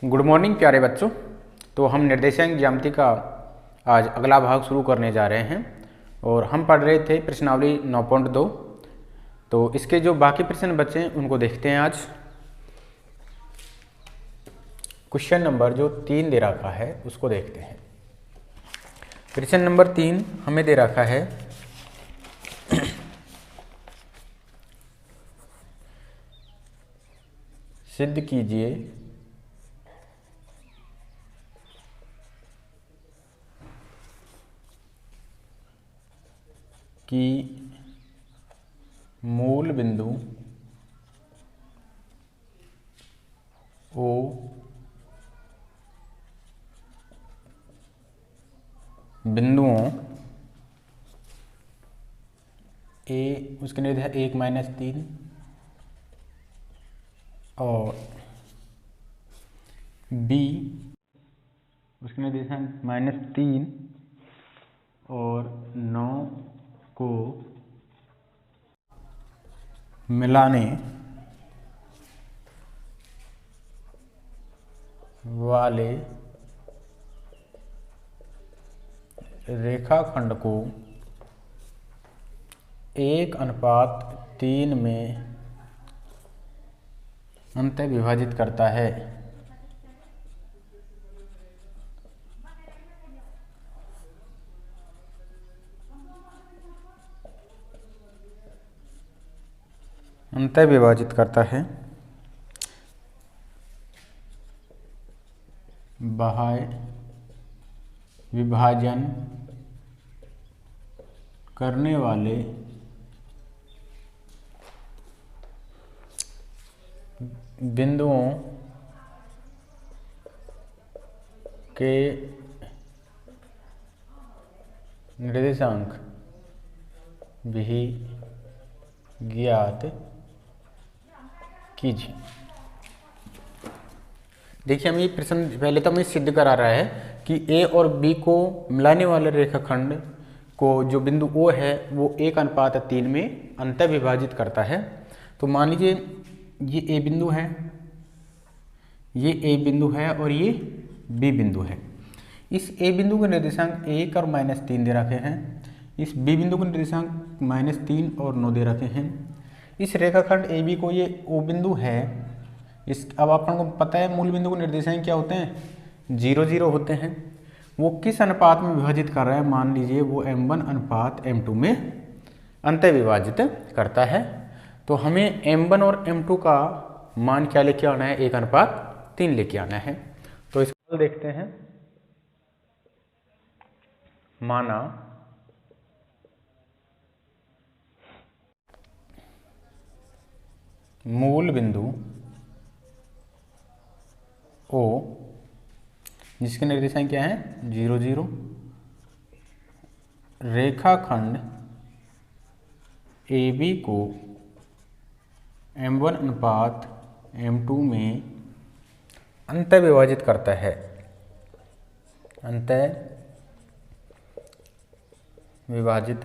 Good morning प्यारे बच्चों। तो हम निर्देशांक ज्यामिति का आज अगला भाग शुरू करने जा रहे हैं और हम पढ़ रहे थे प्रश्नावली 9.2। तो इसके जो बाकी प्रश्न बचे हैं उनको देखते हैं आज। क्वेश्चन नंबर जो 3 दे रखा है उसको देखते हैं। प्रश्न नंबर 3 हमें दे रखा है सिद्ध कीजिए कि मूल बिंदु O बिंदुओं A उसके निर्देशांक 1-3 और B उसके निर्देशांक -3 और 9 को मिलाने वाले रेखाखंड को 1:3 में अंतः विभाजित करता है। अंतः विभाजित करता है बाह्य विभाजन करने वाले बिंदुओं के निर्देशांक भी ज्ञात कीजिए। देखिए हम ये प्रश्न पहले तो हमें सिद्ध करा रहा है कि A और B को मिलाने वाले रेखाखंड को जो बिंदु O है वो 1:3 में अंतः विभाजित करता है। तो मान लीजिए ये A बिंदु है, ये A बिंदु है और ये B बिंदु है। इस A बिंदु के निर्देशांक 1 और -3 दे रखे हैं। इस B बिंदु के निर्देशांक -3 और 9 दे रखे हैं। इस रेखाखंड AB को ये O बिंदु है। इस अब अपन को पता है मूल बिंदु के निर्देशांक क्या होते हैं, 0-0 होते हैं। वो किस अनुपात में विभाजित कर रहा है, मान लीजिए वो M1:M2 में अंतः विभाजित करता है। तो हमें M1 और M2 का मान क्या लेके आना है, 1:3 लेके आना है। तो इसको देखते हैं। माना मूल बिंदु O जिसके निर्देशांक क्या है, 0-0, रेखाखंड AB को M1:M2 में अंतः विभाजित करता है। अंतः विभाजित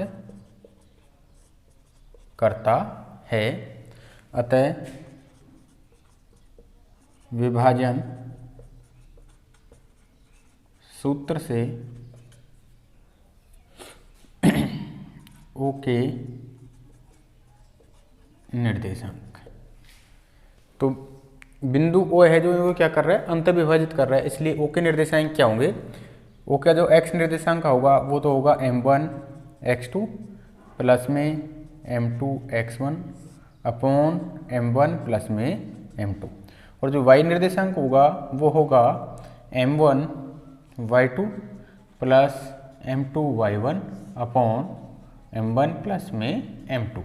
करता है। अतः विभाजन सूत्र से O के निर्देशांक, तो बिंदु O है जो क्या कर रहा है, अंतः विभाजित कर रहा है, इसलिए O के निर्देशांक क्या होंगे, O का जो x निर्देशांक होगा वो तो होगा M1x2 प्लस में M2x1 अपॉन M1 प्लस में M2, और जो y निर्देशांक होगा वो होगा M1y2 plus M2y1 upon M1 plus में M2।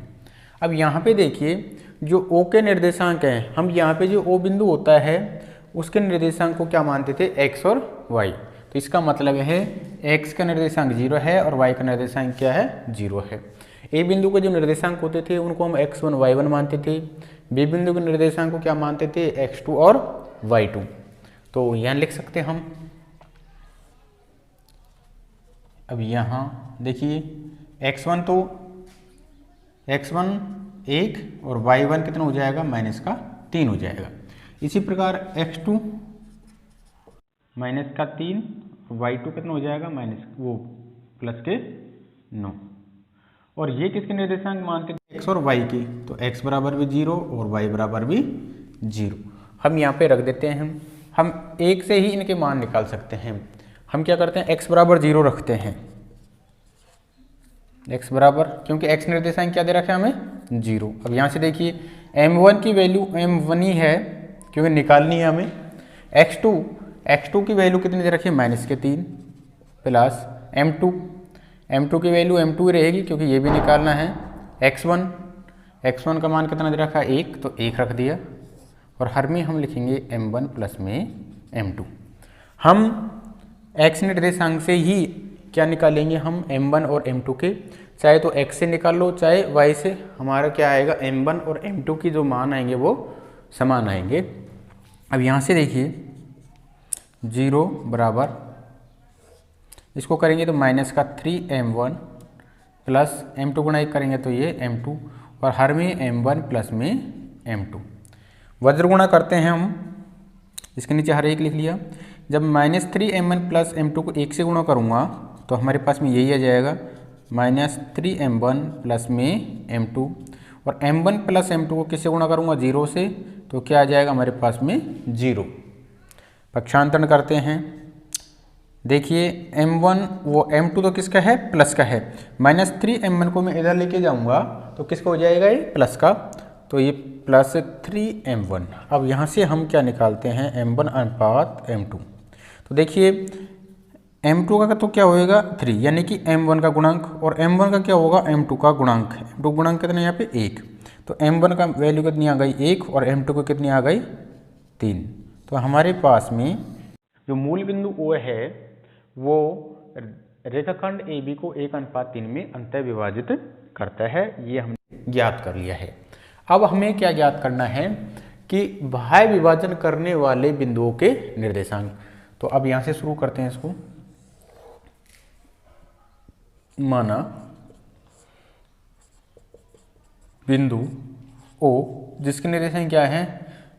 अब यहाँ पे देखिए जो O के निर्देशांक हैं, हम यहाँ पे जो O बिंदु होता है उसके निर्देशांक को क्या मानते थे, x और y। तो इसका मतलब है x का निर्देशांक 0 है और y का निर्देशांक क्या है, 0 है। A बिंदु के जो निर्देशांक होते थे उनको हम x1 y1 मानते थे। B बिंदु के निर्देशांक को क्या मानते थे, x2 और y2। तो यहाँ लिख सकते हैं हम। अब यहाँ देखिए x1 तो x1 1 और y1 कितना हो जाएगा, -3 हो जाएगा। इसी प्रकार x2 माइनस का 3, y2 कितना हो जाएगा माइनस वो प्लस के 9। और ये किसके निर्देशांक मानते हैं, x और y के, तो x बराबर भी 0 और y बराबर भी 0। हम यहाँ पे रख देते हैं, हम एक से ही इनके मान निकाल सकते हैं। हम क्या करते हैं, x बराबर 0 रखते हैं, x बराबर, क्योंकि x निर्देशांक क्या दे रखा है हमें 0। अब यहाँ से देखिए m1 की वैल्यू m1 ही है क्योंकि निकालनी है हमें। x2 की वैल्यू कितनी दे रखी है माइनस के 3 प्लस m2 की वैल्यू m2 ही रहेगी क्योंकि ये भी निकालना है। x1 का मान कितना दे रखा है 1, तो 1 रख दिया और हर में हम लिखेंगे m1 प्लस में m2। हम x निर्देशांक से ही क्या निकालेंगे, हम m1 और m2 के, चाहे तो x से निकाल लो चाहे y से, हमारा क्या आएगा m1 और m2 की जो मान आएंगे वो समान आएंगे। अब यहाँ से देखिए 0 बराबर, इसको करेंगे तो माइनस का 3m1 प्लस m2 गुणा 1 करेंगे तो ये m2 और हर में m1 प्लस में m2। वज्र गुणा करते हैं हम, इसके नीचे हर एक लिख लिया। जब माइनस 3m1 प्लस m2 को 1 से गुणा करूँगा तो हमारे पास में यही आ जाएगा माइनस 3m1 प्लस में m2, और m1 प्लस m2 को किससे गुणा करूँगा 0 से, तो क्या आ जाएगा हमारे पास में 0। पक्षांतरण करते हैं, देखिए m1 वो m2 तो किसका है प्लस का है, माइनस 3m1 को मैं इधर लेके जाऊँगा तो किसका हो जाएगा ये प्लस का, तो ये प्लस 3m1। अब यहाँ से हम क्या निकालते हैं m1 अनुपात m2, तो देखिए m2 का तो क्या होएगा 3 यानी कि m1 का गुणांक, और m1 का क्या होगा m2 का गुणांक। m2 गुणांक कितना यहाँ पे 1, तो m1 का वैल्यू कितनी आ गई 1 और m2 को कितनी आ गई 3। तो हमारे पास में जो मूल बिंदु O है वो रेखाखंड AB को 1:3 में अंतः विभाजित करता है, ये हमने ज्ञात कर लिया है। अब हमें क्या ज्ञात करना है कि बाह्य विभाजन करने वाले बिंदुओं के निर्देशांक। तो अब यहाँ से शुरू करते हैं इसको। माना बिंदु O जिसके निर्देशांक क्या है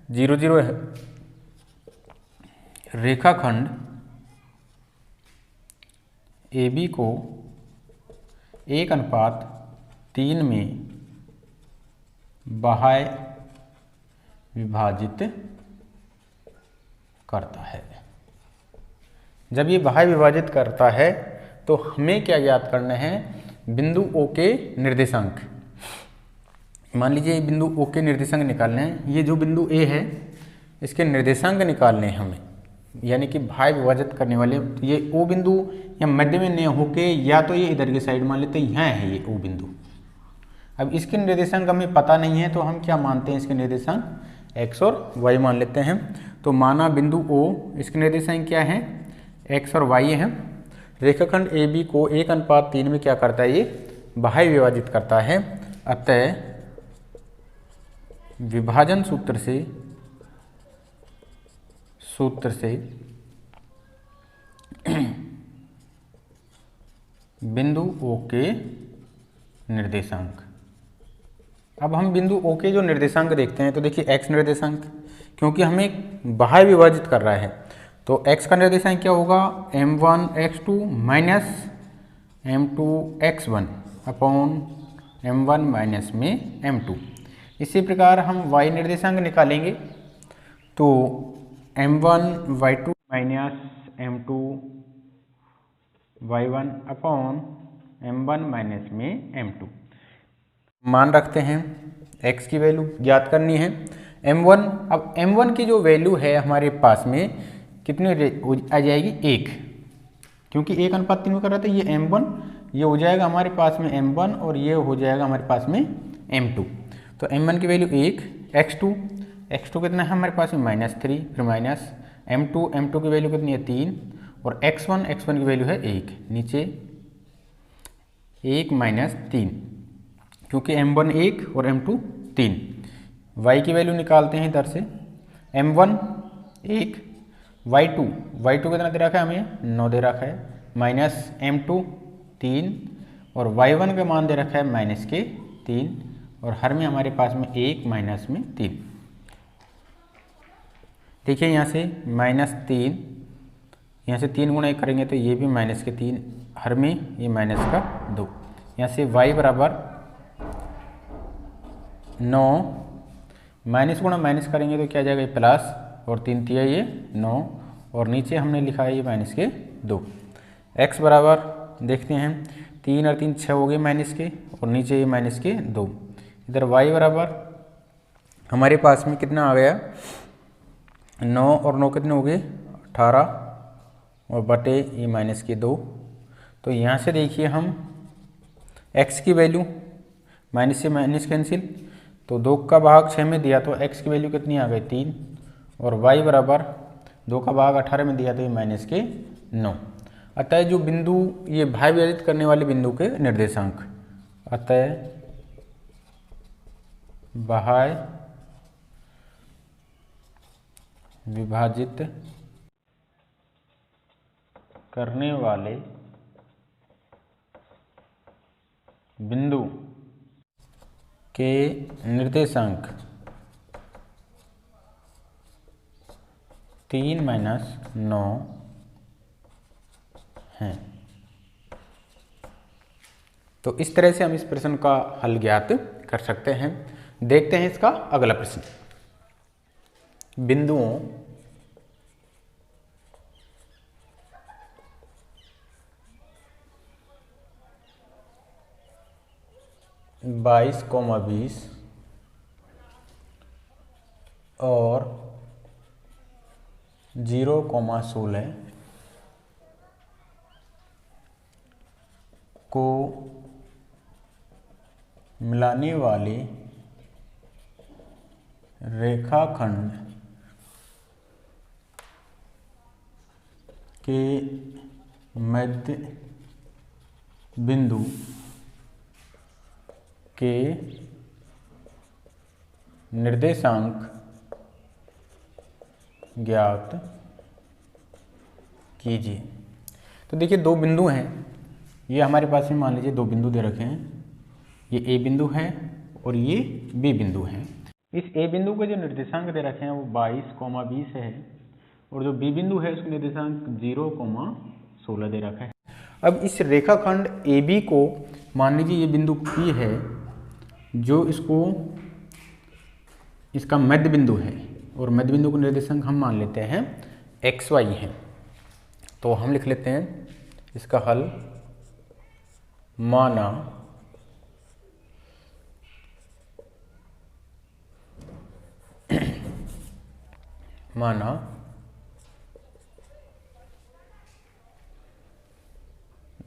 0 0 है, रेखाखंड AB को 1:3 में बाह्य विभाजित करता है। जब ये बाह्य विभाजित करता है तो हमें क्या ज्ञात करना है, बिंदु O के निर्देशांक। मान लीजिए ये बिंदु O के निर्देशांक निकालने हैं, ये जो बिंदु A है इसके निर्देशांक निकालने हैं हमें, यानी कि बाह्य विभाजित करने वाले। ये O बिंदु या मध्य में न होके या तो ये इधर की साइड मान लेते हैं, यहाँ है ये O बिंदु। अब इसके निर्देशांक हमें पता नहीं है तो हम क्या मानते हैं, इसके निर्देशांक x और y मान लेते हैं। तो माना बिंदु O, इसके निर्देशांक क्या है x और y है। रेखाखंड AB को 1:3 में क्या करता है, ये बाह्य विभाजित करता है। अतः विभाजन सूत्र से बिंदु O के निर्देशांक। अब हम बिंदु O के जो निर्देशांक देखते हैं तो देखिए x निर्देशांक, क्योंकि हमें बाह्य विभाजित कर रहा है तो x का निर्देशांक क्या होगा m1 x2 minus m2 x1 upon m1 minus में m2। इसी प्रकार हम y निर्देशांक निकालेंगे तो m1 y2 minus m2 y1 upon m1 minus में m2। मान रखते हैं x की वैल्यू ज्ञात करनी है m1। अब m1 की जो वैल्यू है हमारे पास में कितनी आ जाएगी 1, क्योंकि 1:3 में कर रहे थे। ये m1 ये हो जाएगा हमारे पास में m1 और ये हो जाएगा हमारे पास में m2। तो m1 की वैल्यू 1, x2 कितना है हमारे पास में -3, फिर माइनस m2 की वैल्यू कितनी है 3 और x1 की वैल्यू है 1, नीचे 1 - 3 क्योंकि m1 1 और m2 3। y की वैल्यू निकालते हैं इधर से, m1 1, y2 कितना दे रखा है हमें 9 दे रखा है, माइनस m2 3 और y1 का मान दे रखा है -3 और हर में हमारे पास में 1 माइनस में 3। देखिए यहाँ से -3 यहाँ से 3 गुणा करेंगे तो ये भी माइनस के 3, हर में ये माइनस का 2। यहाँ से y बराबर 9, माइनस गुणा माइनस करेंगे तो क्या आ जाएगा, ये प्लस, और 3 तिया ये 9, और नीचे हमने लिखा है ये माइनस के 2। x बराबर देखते हैं 3 और 3 6 हो गए माइनस के, और नीचे ये माइनस के 2। इधर y बराबर हमारे पास में कितना आ गया, 9 और 9 कितने हो गए 18, और बटे ये माइनस के 2। तो यहाँ से देखिए हम x की वैल्यू, माइनस से माइनस कैंसिल, तो 2 का भाग 6 में दिया तो x की वैल्यू कितनी आ गई 3, और y बराबर 2 का भाग 18 में दिया तो ये माइनस के 9। अतः जो बिंदु ये भाई विभाजित करने वाले बिंदु के निर्देशांक, अतः भाई विभाजित करने वाले बिंदु के निर्देशांक 3 - 9 हैं। तो इस तरह से हम इस प्रश्न का हल ज्ञात कर सकते हैं। देखते हैं इसका अगला प्रश्न। बिंदुओं बाईस, 20 और 0,16 को मिलाने वाले रेखाखंड के मध्य बिंदु के निर्देशांक ज्ञात कीजिए। तो देखिए 2 बिंदु हैं, ये हमारे पास में मान लीजिए 2 बिंदु दे रखे हैं, ये A बिंदु है और ये B बिंदु है। इस A बिंदु के जो निर्देशांक दे रखे हैं वो 22,20 है, और जो B बिंदु है उसका निर्देशांक 0,16 दे रखा है। अब इस रेखाखंड AB को मान लीजिए ये बिंदु P है, जो इसका मध्य बिंदु है, और मध्य बिंदु को निर्देशांक हम मान लेते हैं XY है। तो हम लिख लेते हैं इसका हल, माना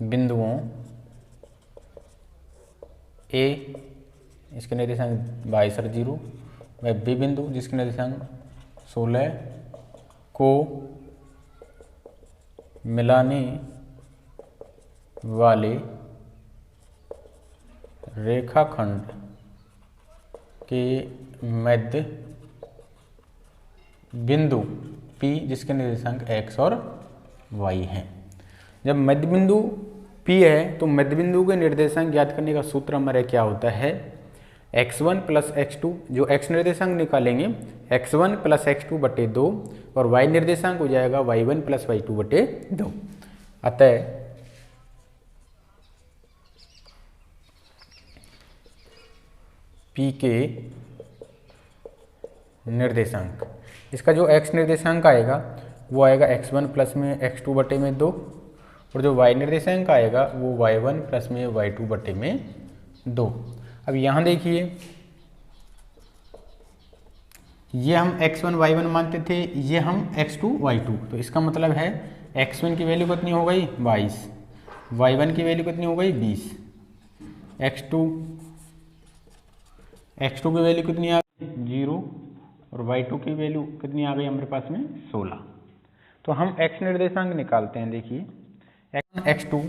बिंदुओं A, इसके निर्देशांक 22 और 0, व B बिंदु जिसके निर्देशांक 16 को मिलाने वाले रेखाखंड के मध्य बिंदु P जिसके निर्देशांक x और y हैं। जब मध्य बिंदु P है तो मध्य बिंदु के निर्देशांक ज्ञात करने का सूत्र हमारा क्या होता है, x1 + x2, जो x निर्देशांक निकालेंगे x1 + x2 बटे 2, और y निर्देशांक हो जाएगा y1 + y2 बटे 2। अतः P के निर्देशांक, इसका जो x निर्देशांक आएगा वो आएगा x1 प्लस में x2 बटे में 2, और जो y निर्देशांक आएगा वो y1 प्लस में y2 बटे में 2। अब यहाँ देखिए ये हम x1 y1 मानते थे, ये हम x2 y2, तो इसका मतलब है x1 की वैल्यू कितनी हो गई 22, y1 की वैल्यू कितनी हो गई 20, x2 की वैल्यू कितनी आ गई 0, और y2 की वैल्यू कितनी आ गई हमारे पास में 16। तो हम x निर्देशांक निकालते हैं। देखिए x2,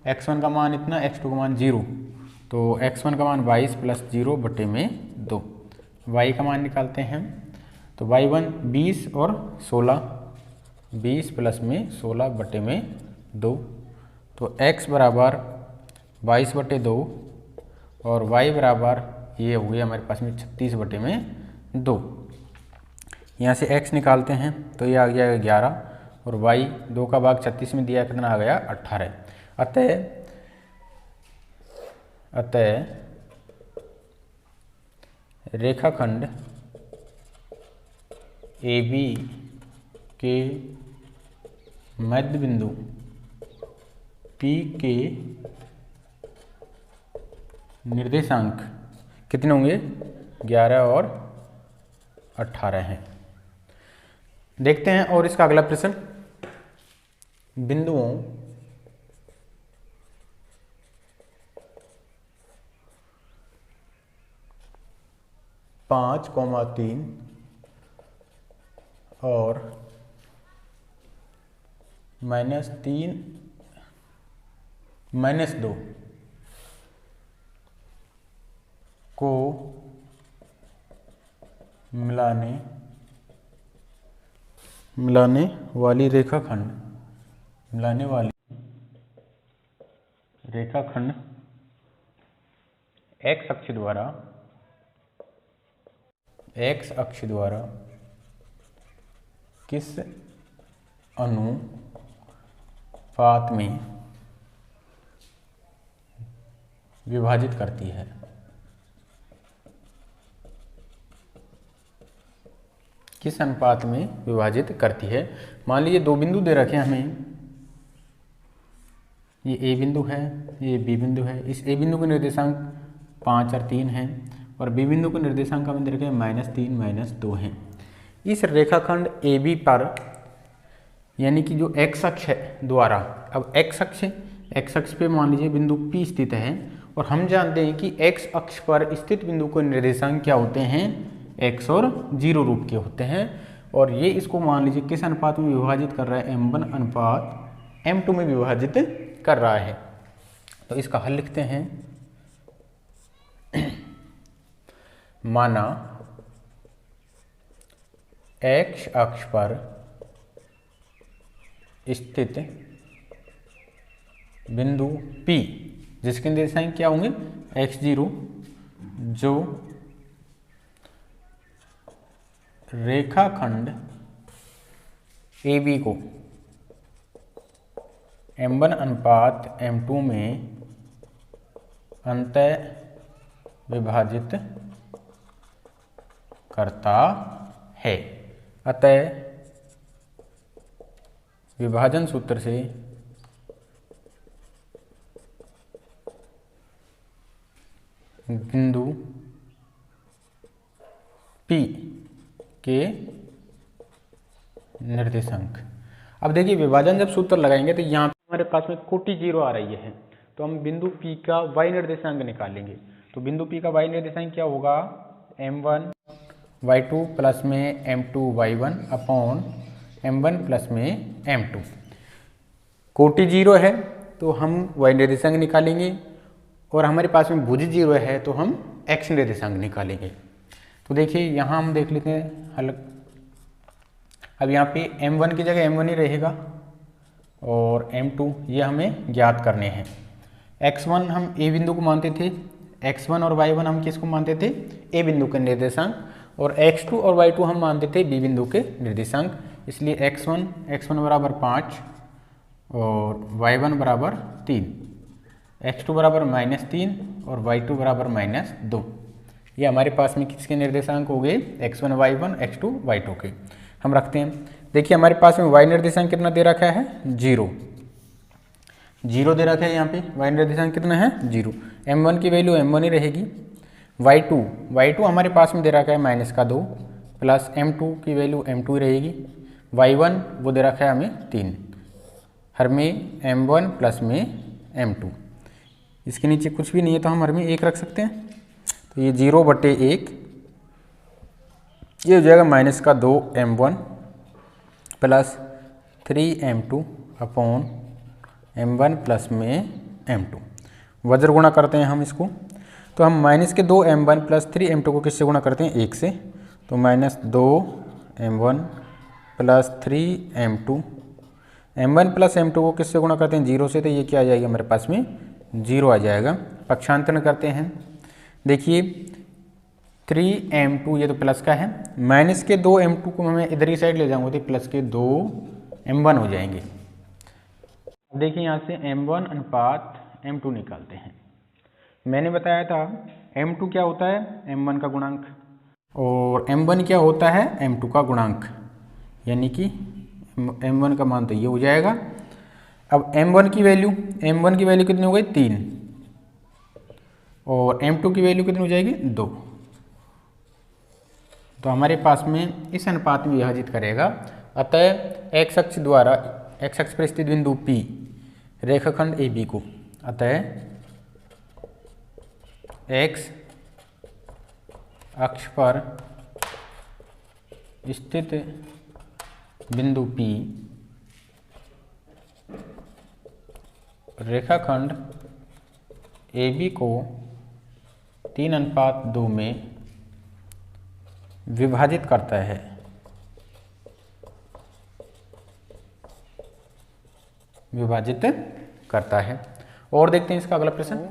x1 का मान इतना, x2 का मान 0, तो x1 का मान 22 + 0 बटे में 2, y का मान निकालते हैं। तो y1 20 और 16, 20 प्लस में 16 बटे में 2, तो x बराबर 22 बटे 2, और y बराबर ये हो गया हमारे पास में 36 बटे में 2। यहाँ से x निकालते हैं तो ये आ गया 11, और y 2 का भाग 36 में दिया कितना आ गया 18। अतः रेखाखंड AB के मध्य बिंदु P के निर्देशांक कितने होंगे 11 और 18 हैं। देखते हैं और इसका अगला प्रश्न, बिंदुओं पाँच, 3 और -3, -2 को मिलाने वाली रेखाखंड x अक्ष द्वारा किस अनुपात में विभाजित करती है। किस अनुपात में विभाजित करती है। मान लीजिए दो बिंदु दे रखे हैं हमें, ये A बिंदु है, ये B बिंदु है। इस A बिंदु के निर्देशांक 5 और 3 हैं और B बिंदु के निर्देशांक हमें दे रखे हैं -3, -2 हैं। इस रेखाखंड AB पर यानी कि जो x अक्ष है द्वारा, अब x अक्ष पे मान लीजिए बिंदु P स्थित है और हम जानते हैं कि x अक्ष पर स्थित बिंदु के निर्देशांक क्या होते हैं, x और 0 रूप के होते हैं। और ये इसको मान लीजिए किस अनुपात में विभाजित कर रहा है, m1 अनुपात m2 में विभाजित कर रहा है। तो इसका हल लिखते हैं। माना x अक्ष पर स्थित बिंदु P जिसके निर्देशांक क्या होंगे x0, जो रेखाखंड AB को m1 अनुपात m2 में अंतः विभाजित करता है। अतः विभाजन सूत्र से बिंदु P के निर्देशांक। अब देखिए विभाजन जब सूत्र लगाएंगे तो यहाँ पे हमारे पास में कोटि 0 आ रही है, तो हम बिंदु P का y निर्देशांक निकालेंगे। तो बिंदु P का y निर्देशांक क्या होगा, m1 y2 प्लस में m2 y1 upon m1 plus में m2। कोटि 0 है तो हम y निर्देशांक निकालेंगे और हमारे पास में भुज 0 है तो हम x निर्देशांक निकालेंगे। तो देखिए यहाँ हम देख लेते हैं हल। अब यहाँ पे m1 की जगह m1 ही रहेगा और m2 ये हमें ज्ञात करने हैं। x1 हम a बिंदु को मानते थे, x1 और y1 हम किसको मानते थे, a बिंदु के निर्देशांक, और x2 और y2 हम मानते थे b बिंदु के निर्देशांक। इसलिए x1 बराबर 5 और y1 बराबर 3, x2 बराबर -3 और y2 बराबर -2। ये हमारे पास में किसके निर्देशांक हो गए, x1 y1 x2 y2 के। हम रखते हैं। देखिए हमारे पास में y निर्देशांक कितना दे रखा है, 0 दे रखा है। यहाँ पे y निर्देशांक कितना है, 0। m1 की वैल्यू m1 ही रहेगी। y2 हमारे पास में दे रखा है -2 प्लस m2 की वैल्यू m2 ही रहेगी। y1 वो दे रखा है हमें 3, हर में m1 प्लस में m2। इसके नीचे कुछ भी नहीं है तो हम हर में 1 रख सकते हैं। तो ये 0/1 ये हो जाएगा -2 m1 plus 3 m2 upon m1 plus में m2। वज्र गुणा करते हैं हम इसको, तो हम -2 m1 प्लस 3 m2 को किससे गुणा करते हैं, 1 से। तो -2 m1 plus 3 m2, m1 plus m2 को किससे गुणा करते हैं, 0 से। तो ये क्या आ जाएगा हमारे पास में, 0 आ जाएगा। पक्षांतरण करते हैं। देखिए 3m2 ये तो प्लस का है, -2 m2 को मैं इधर ही साइड ले जाऊंगा तो प्लस के 2 m1 हो जाएंगे। देखिए यहाँ से m1 अनुपात m2 निकालते हैं। मैंने बताया था m2 क्या होता है, m1 का गुणांक, और m1 क्या होता है, m2 का गुणांक, यानी कि m1 का मान तो ये हो जाएगा। अब m1 की वैल्यू कितनी हो गई 3, और m2 की वैल्यू कितनी हो जाएगी 2। तो हमारे पास में इस अनुपात में विभाजित करेगा। अतः x अक्ष पर स्थित बिंदु P रेखाखंड AB को, अतः x अक्ष पर स्थित बिंदु P रेखाखंड AB को 3:2 में विभाजित करता है। और देखते हैं इसका अगला प्रश्न।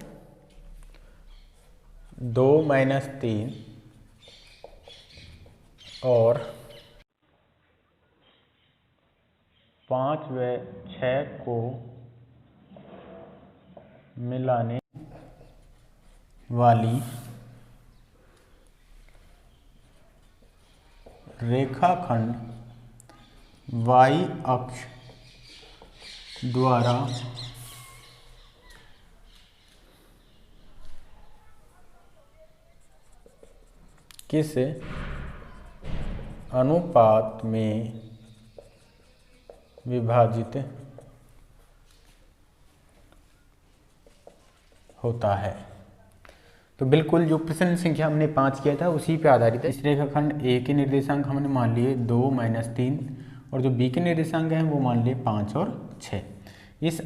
2 - 3 और 5 व 6 को मिलाने वाली रेखाखंड y अक्ष द्वारा किस अनुपात में विभाजित होता है। तो बिल्कुल जो प्रश्न संख्या हमने 5 किया था उसी पे आधारित है। इस रेखाखंड ए के निर्देशांक हमने मान लिए 2 - 3, और जो बी के निर्देशांक हैं वो मान लिए 5 और 6। इस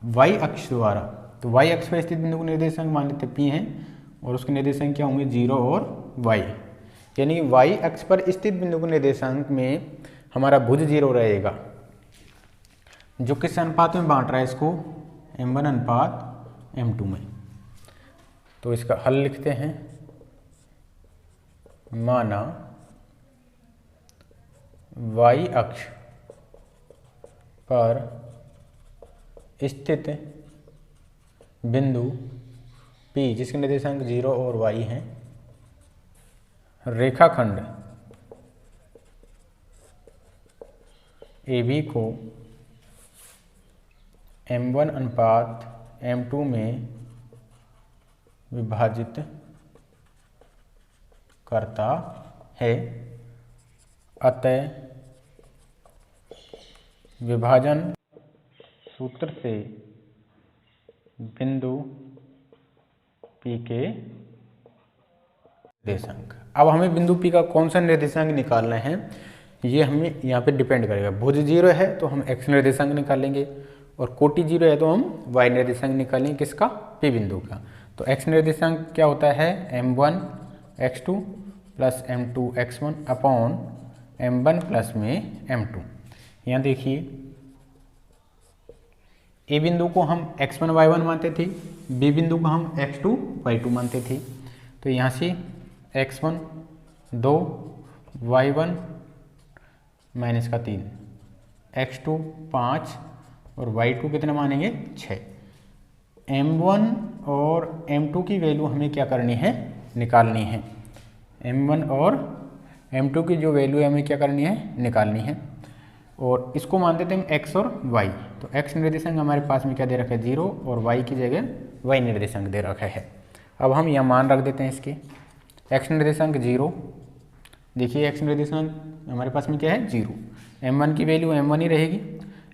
y अक्ष द्वारा, तो y अक्ष पर स्थित बिंदु को निर्देशांक मान लेते p हैं, और उसके निर्देशांक क्या होंगे 0 और y, यानी y अक्ष पर स्थित बिंदु के निर्देशांक में हमारा भुज 0 रहेगा, जो किस अनुपात में बांट रहा है इसको, m1 अनुपात m2 में। तो इसका हल लिखते हैं। माना y अक्ष पर स्थित बिंदु P जिसके निर्देशांक 0 और y हैं, रेखाखंड AB को m1 अनुपात m2 में विभाजित करता है। अतः विभाजन सूत्र से बिंदु P के निर्देशांक, अब हमें बिंदु P का कौन सा निर्देशांक निकालना है ये हमें यहाँ पे डिपेंड करेगा। भुज 0 है तो हम x निर्देशांक निकालेंगे, और कोटि 0 है तो हम y निर्देशांक निकालेंगे, किसका, P बिंदु का। तो x निर्देशांक क्या होता है, m1 x2 plus m2 x1 upon m1 plus में m2। यहाँ देखिए A बिंदु को हम x1 y1 मानते थे, B बिंदु को हम x2 y2 मानते थे। तो यहाँ से x1 2 y1 माइनस का 3, x2 5 और y2 कितना मानेंगे 6। m1 और m2 की वैल्यू हमें क्या करनी है, निकालनी है। m1 और m2 की जो वैल्यू है हमें क्या करनी है, निकालनी है। और इसको मानते थे हम x और y। तो x निर्देशांक हमारे पास में क्या दे रखा है 0, और y की जगह y निर्देशांक दे रखा है। अब हम यहाँ मान रख देते हैं इसके, x निर्देशांक 0, देखिए x निर्देशांक हमारे पास में क्या है 0, m1 की वैल्यू m1 ही रहेगी,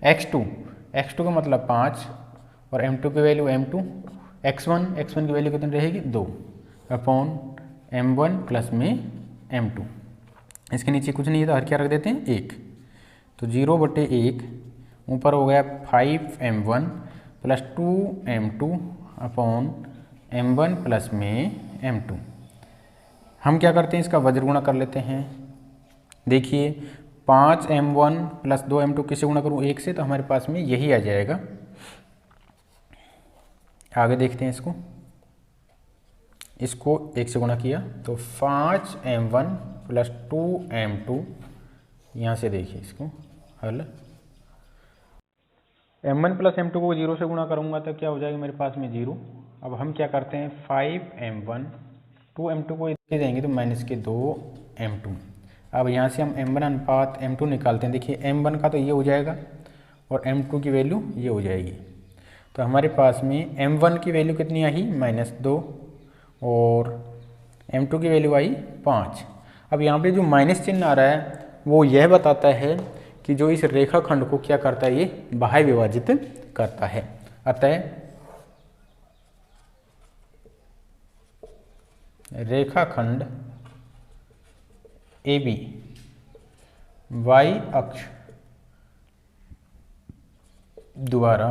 x2 का मतलब 5 और m2 की वैल्यू m2, x1 की वैल्यू कितनी रहेगी 2 अपॉन m1 प्लस में m2। इसके नीचे कुछ नहीं है तो हर क्या रख देते हैं 1। तो 0/1 ऊपर हो गया 5m1 plus 2m2 upon m1 plus में m2। हम क्या करते हैं इसका वज्र गुणा कर लेते हैं। देखिए 5m1 प्लस 2m2 किससे गुणा करूँ 1 से, तो हमारे पास में यही आ जाएगा। आगे देखते हैं इसको 1 से गुणा किया तो 5m1 प्लस 2m2। यहाँ से देखिए इसको हल m1 प्लस m2 को 0 से गुणा करूँगा तो क्या हो जाएगा मेरे पास में 0। अब हम क्या करते हैं 5m1 2m2 को लेके जाएंगे तो माइनस के 2m2। अब यहाँ से हम m1 अनुपात m2 निकालते हैं। देखिए m1 का तो ये हो जाएगा और m2 की वैल्यू ये हो जाएगी। तो हमारे पास में m1 की वैल्यू कितनी आई -2 और m2 की वैल्यू आई 5। अब यहाँ पे जो माइनस चिन्ह आ रहा है वो यह बताता है कि जो इस रेखाखंड को क्या करता है, ये बाह्य विभाजित करता है। अतः रेखाखंड AB y अक्ष द्वारा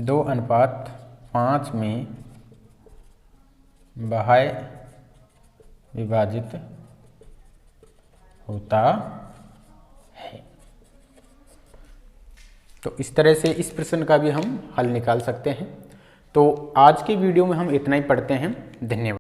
2:5 में बाह्य विभाजित होता है। तो इस तरह से इस प्रश्न का भी हम हल निकाल सकते हैं। तो आज के वीडियो में हम इतना ही पढ़ते हैं। धन्यवाद।